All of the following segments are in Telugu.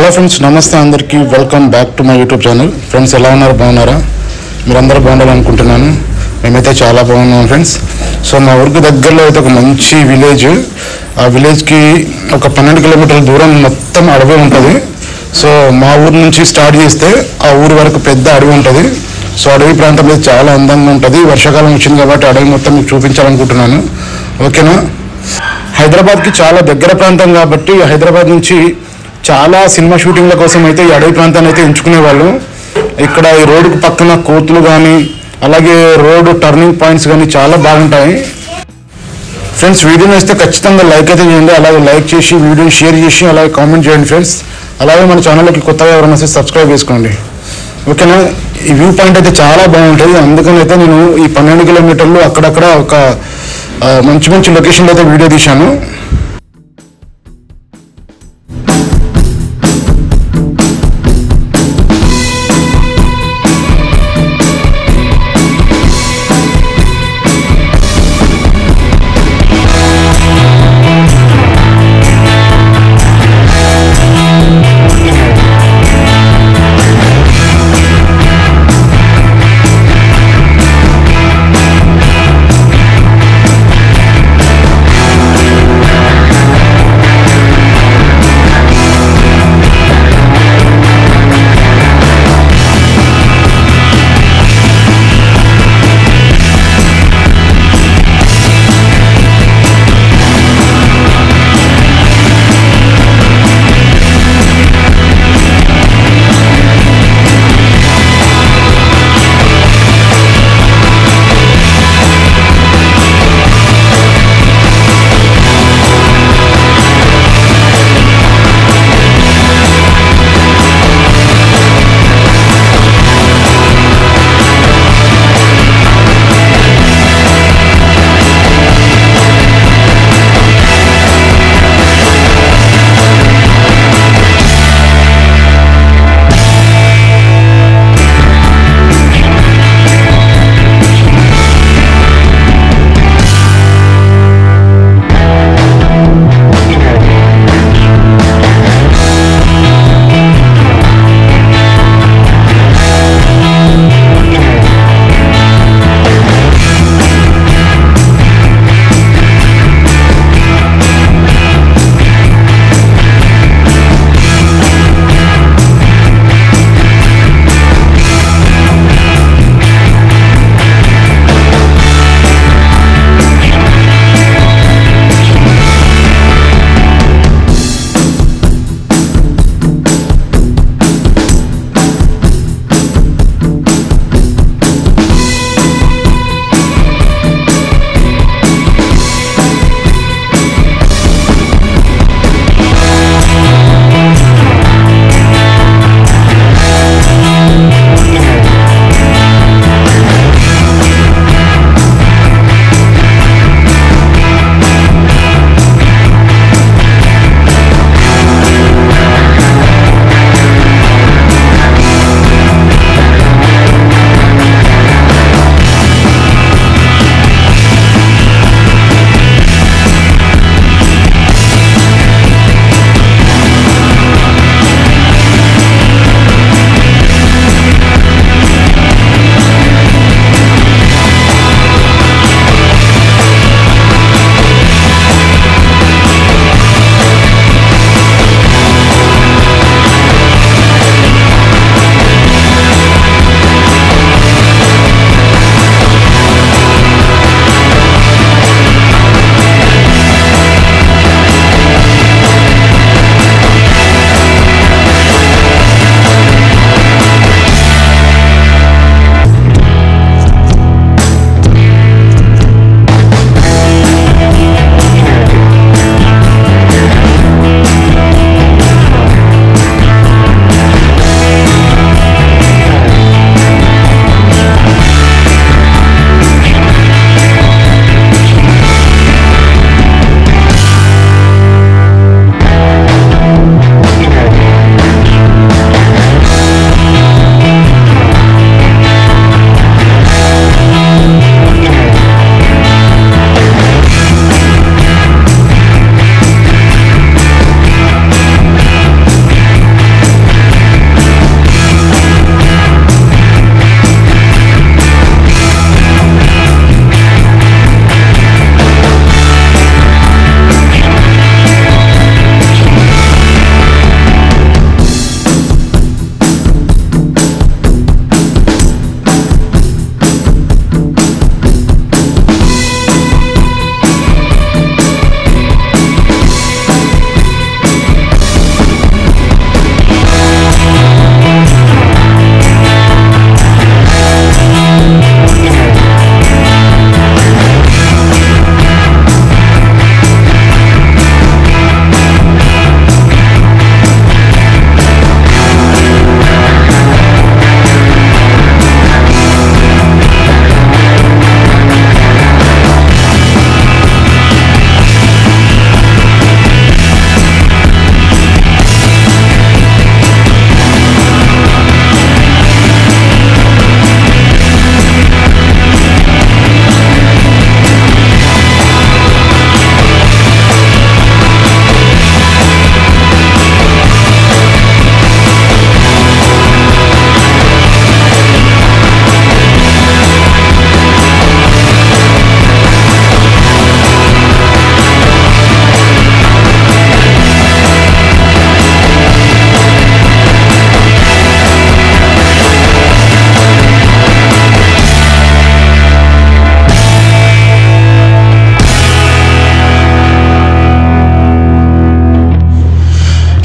హలో ఫ్రెండ్స్, నమస్తే అందరికీ. Welcome back to my YouTube channel. Friends, ఎలా ఉన్నారు? బాగున్నారా? మీరందరూ బాగుండాలనుకుంటున్నాను. మేమైతే చాలా బాగున్నాం ఫ్రెండ్స్. సో మా ఊరికి దగ్గరలో అయితే ఒక మంచి విలేజ్. ఆ విలేజ్కి ఒక 12 కిలోమీటర్ల దూరం మొత్తం అడవి ఉంటుంది. సో మా ఊరు నుంచి స్టార్ట్ చేస్తే ఆ ఊరు వరకు పెద్ద అడవి ఉంటుంది. సో అడవి ప్రాంతం అయితే చాలా అందంగా ఉంటుంది. వర్షాకాలం వచ్చింది కాబట్టి అడవి మొత్తం మీకు చూపించాలనుకుంటున్నాను. ఓకేనా? హైదరాబాద్కి చాలా దగ్గర ప్రాంతం కాబట్టి హైదరాబాద్ నుంచి చాలా సినిమా షూటింగ్ల కోసం అయితే ఈ అడవి ప్రాంతాన్ని అయితే ఎంచుకునేవాళ్ళు. ఇక్కడ ఈ రోడ్డుకు పక్కన కోతులు కానీ అలాగే రోడ్డు టర్నింగ్ పాయింట్స్ కానీ చాలా బాగుంటాయి. ఫ్రెండ్స్, వీడియోని వస్తే ఖచ్చితంగా లైక్ అయితే చేయండి. అలాగే లైక్ చేసి వీడియోని షేర్ చేసి అలాగే కామెంట్ చేయండి ఫ్రెండ్స్. అలాగే మన ఛానల్కి కొత్తగా ఎవరైనా వస్తే సబ్స్క్రైబ్ చేసుకోండి. ఓకేనా? ఈ వ్యూ పాయింట్ అయితే చాలా బాగుంటుంది. అందుకని అయితే నేను ఈ 12 కిలోమీటర్లు అక్కడక్కడ ఒక మంచి మంచి లొకేషన్లో అయితే వీడియో తీశాను.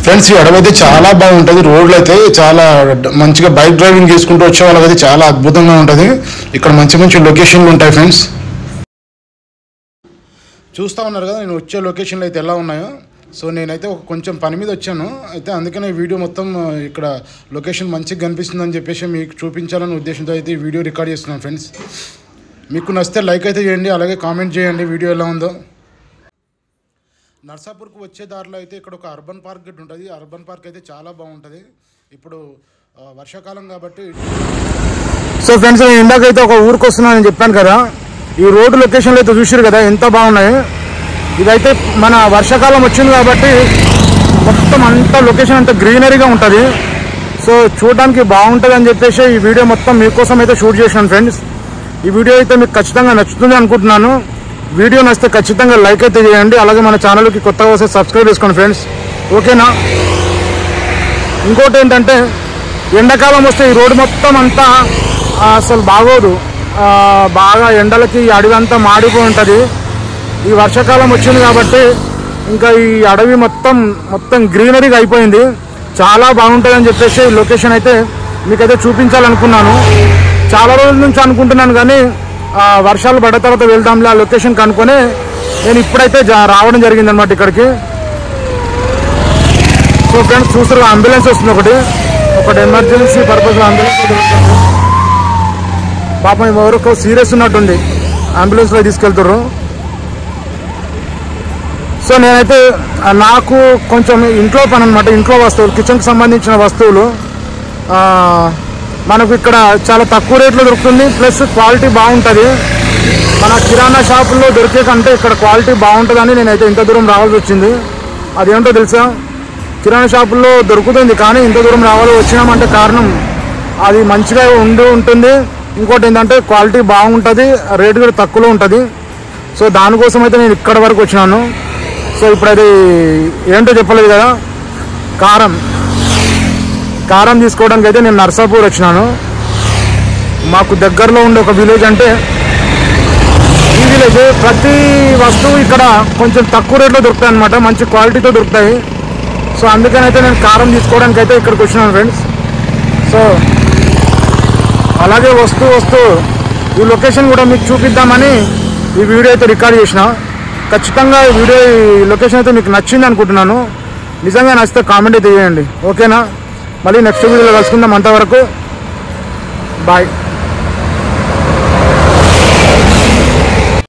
ఫ్రెండ్స్, ఈ అడవి అయితే చాలా బాగుంటుంది. రోడ్లు అయితే చాలా మంచిగా బైక్ డ్రైవింగ్ చేసుకుంటూ వచ్చే వాళ్ళకైతే చాలా అద్భుతంగా ఉంటుంది. ఇక్కడ మంచి మంచి లొకేషన్లు ఉంటాయి ఫ్రెండ్స్. చూస్తూ ఉన్నారు కదా నేను వచ్చే లొకేషన్లు అయితే ఎలా ఉన్నాయో. సో నేనైతే కొంచెం పని మీద వచ్చాను, అయితే అందుకనే వీడియో మొత్తం ఇక్కడ లొకేషన్ మంచిగా కనిపిస్తుందని చెప్పేసి మీకు చూపించాలనే ఉద్దేశంతో అయితే ఈ వీడియో రికార్డ్ చేస్తున్నాను ఫ్రెండ్స్. మీకు నచ్చితే లైక్ అయితే చేయండి, అలాగే కామెంట్ చేయండి వీడియో ఎలా ఉందో. నర్సాపూర్కు వచ్చే దారిలో అయితే ఇక్కడ ఒక అర్బన్ పార్క్ గట్టి ఉంటుంది. అర్బన్ పార్క్ అయితే చాలా బాగుంటుంది. ఇప్పుడు వర్షాకాలం కాబట్టి. సో ఫ్రెండ్స్, నేను ఇందాకైతే ఒక ఊరికి వస్తున్నానని చెప్పాను కదా, ఈ రోడ్డు లొకేషన్లు అయితే చూసారు కదా ఎంత బాగున్నాయి. ఇదైతే మన వర్షాకాలం వచ్చింది కాబట్టి మొత్తం అంతా లొకేషన్ అంతా గ్రీనరీగా ఉంటుంది. సో చూడడానికి బాగుంటుంది అని చెప్పేసి ఈ వీడియో మొత్తం మీకోసం అయితే షూట్ చేశాను ఫ్రెండ్స్. ఈ వీడియో అయితే మీకు ఖచ్చితంగా నచ్చుతుంది అనుకుంటున్నాను. వీడియో నచ్చితే ఖచ్చితంగా లైక్ అయితే చేయండి, అలాగే మన ఛానల్కి కొత్తగా వస్తే సబ్స్క్రైబ్ చేసుకోండి ఫ్రెండ్స్, ఓకేనా. ఇంకోటి ఏంటంటే ఎండాకాలం వస్తే ఈ రోడ్డు మొత్తం అంతా అసలు బాగోదు, బాగా ఎండలకి ఈ అడవి అంతా మాడిపోయి ఉంటుంది. ఈ వర్షాకాలం వచ్చింది కాబట్టి ఇంకా ఈ అడవి మొత్తం గ్రీనరీగా అయిపోయింది. చాలా బాగుంటుందని చెప్పేసి ఈ లొకేషన్ అయితే మీకైతే చూపించాలనుకున్నాను. చాలా రోజుల నుంచి అనుకుంటున్నాను కానీ వర్షాలు పడ్డ తర్వాత వెళ్దాంలే ఆ లొకేషన్ కనుక్కొని నేను ఇప్పుడైతే రావడం జరిగింది అనమాట ఇక్కడికి. సో ఫ్రెండ్స్ చూస్తారు అంబులెన్స్ వస్తుంది, ఒకటి ఎమర్జెన్సీ పర్పస్ అంబులెన్స్. పాపం ఎవరికో సీరియస్ ఉన్నట్టుంది, అంబులెన్స్లో తీసుకెళ్తారు. సో నేనైతే నాకు కొంచెం ఇంట్లో పని అనమాట, ఇంట్లో వస్తువులు, కిచెన్కి సంబంధించిన వస్తువులు మనకు ఇక్కడ చాలా తక్కువ రేట్లో దొరుకుతుంది, ప్లస్ క్వాలిటీ బాగుంటుంది. మన కిరాణా షాపుల్లో దొరికే కంటే ఇక్కడ క్వాలిటీ బాగుంటుందని నేనైతే ఇంత దూరం రావాల్సి వచ్చింది. అదేంటో తెలుసా, కిరాణా షాపుల్లో దొరుకుతుంది కానీ ఇంత దూరం వచ్చినామంటే కారణం అది మంచిగా ఉంటుంది. ఇంకోటి ఏంటంటే క్వాలిటీ బాగుంటుంది, రేటు కూడా తక్కువలో ఉంటుంది. సో దానికోసం అయితే నేను ఇక్కడ వరకు వచ్చినాను. సో ఇప్పుడు అది ఏంటో చెప్పలేదు కదా, కారం తీసుకోవడానికి అయితే నేను నర్సాపూర్ వచ్చినాను. మాకు దగ్గరలో ఉండే ఒక విలేజ్, అంటే ఈ విలేజ్ ప్రతి వస్తువు ఇక్కడ కొంచెం తక్కువ రేట్లో దొరుకుతాయి అనమాట, మంచి క్వాలిటీతో దొరుకుతాయి. సో అందుకనైతే నేను కారం తీసుకోవడానికి అయితే ఇక్కడికి వచ్చినాను ఫ్రెండ్స్. సో అలాగే వస్తూ ఈ లొకేషన్ కూడా మీకు చూపిద్దామని ఈ వీడియో అయితే రికార్డ్ చేసిన. ఖచ్చితంగా ఈ లొకేషన్ అయితే మీకు నచ్చింది అనుకుంటున్నాను. నిజంగా నచ్చితే కామెంట్ అయితే చేయండి, ఓకేనా. మళ్ళీ నెక్స్ట్ వీడియోలో కలుసుకుందాం, అంతవరకు బాయ్.